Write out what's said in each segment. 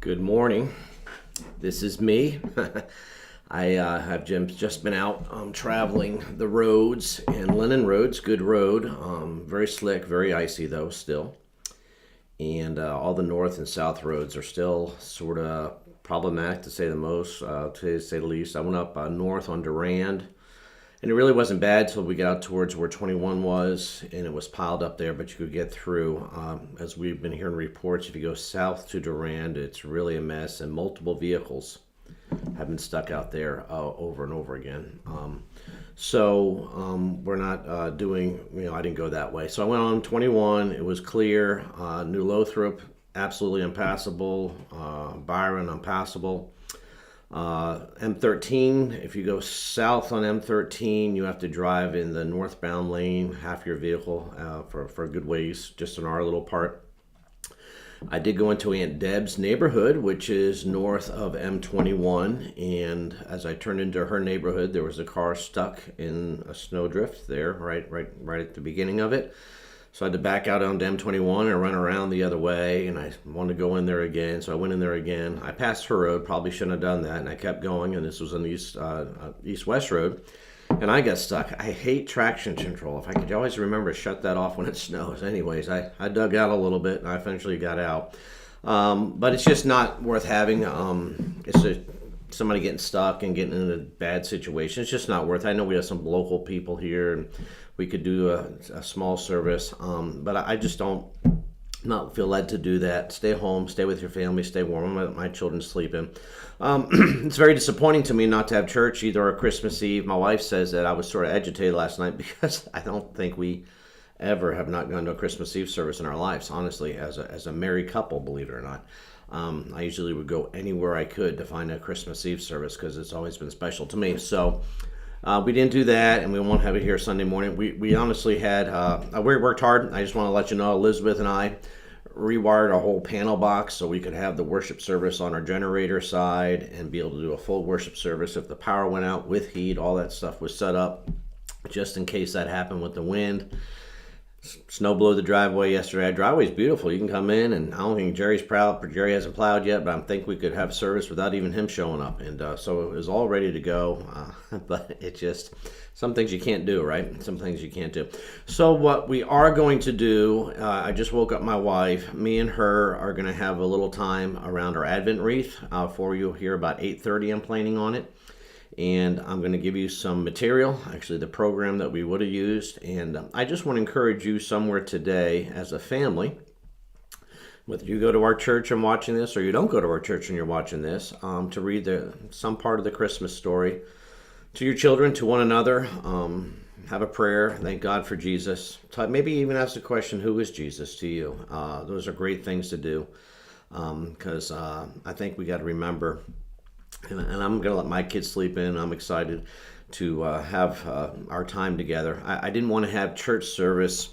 Good morning. This is me. I have just been out traveling the roads, and Lennon Road's good road. Very slick, very icy though still. And all the north and south roads are still sort of problematic to say to say the least. I went up north on Durand, and it really wasn't bad till we got out towards where 21 was, and it was piled up there, but you could get through. As we've been hearing reports, if you go south to Durand, it's really a mess, and multiple vehicles have been stuck out there over and over again. We're not doing, I didn't go that way. So I went on 21, it was clear. New Lothrop, absolutely impassable. Byron, impassable. M13, if you go south on M13, you have to drive in the northbound lane, half your vehicle for a good ways, just in our little part. I did go into Aunt Deb's neighborhood, which is north of M21, and as I turned into her neighborhood, there was a car stuck in a snowdrift there, right at the beginning of it. So I had to back out onto M21 and run around the other way, and I wanted to go in there again, so I went in there again. I passed her road, probably shouldn't have done that, and I kept going, and this was an east-west road, and I got stuck. I hate traction control. If I could always remember to shut that off when it snows. Anyways, I dug out a little bit, and I eventually got out. But it's just not worth having. Somebody getting stuck and getting in a bad situation. It's just not worth it. I know we have some local people here, and we could do a small service, but I just don't not feel led to do that. Stay home, stay with your family, stay warm. My children sleeping. It's very disappointing to me not to have church either or Christmas Eve. My wife says that I was sort of agitated last night because I don't think we ever have not gone to a Christmas Eve service in our lives, honestly, as a married couple, believe it or not. I usually would go anywhere I could to find a Christmas Eve service because it's always been special to me. So we didn't do that, and we won't have it here Sunday morning. We honestly had, we worked hard. I just want to let you know, Elizabeth and I rewired a whole panel box so we could have the worship service on our generator side and be able to do a full worship service if the power went out with heat. All that stuff was set up just in case that happened with the wind. Snow blew the driveway yesterday. Our driveway's beautiful. You can come in, and I don't think Jerry's proud. Jerry hasn't plowed yet, but I think we could have service without even him showing up. And so it was all ready to go, but it just, some things you can't do, right? Some things you can't do. So what we are going to do, I just woke up my wife. Me and her are going to have a little time around our Advent wreath for you here about 8:30. I'm planning on it. And I'm going to give you some material, actually the program that we would have used. And I just want to encourage you somewhere today as a family, whether you go to our church and watching this or you don't go to our church and you're watching this, to read some part of the Christmas story to your children, to one another. Have a prayer, thank God for Jesus. Maybe even ask the question, who is Jesus to you? Those are great things to do because I think we got to remember. And I'm going to let my kids sleep in. I'm excited to have our time together. I didn't want to have church service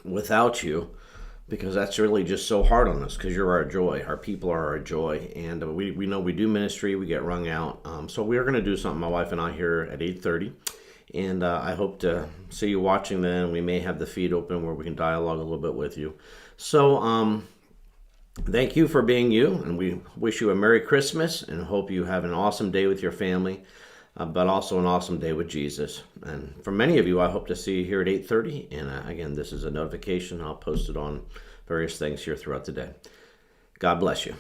without you because that's really just so hard on us because you're our joy. Our people are our joy. And we know we do ministry. We get wrung out. So we're going to do something, my wife and I, here at 8:30. And I hope to see you watching then. We may have the feed open where we can dialogue a little bit with you. So, thank you for being you, and we wish you a Merry Christmas and hope you have an awesome day with your family, but also an awesome day with Jesus. And for many of you, I hope to see you here at 8:30. And again, this is a notification. I'll post it on various things here throughout the day. God bless you.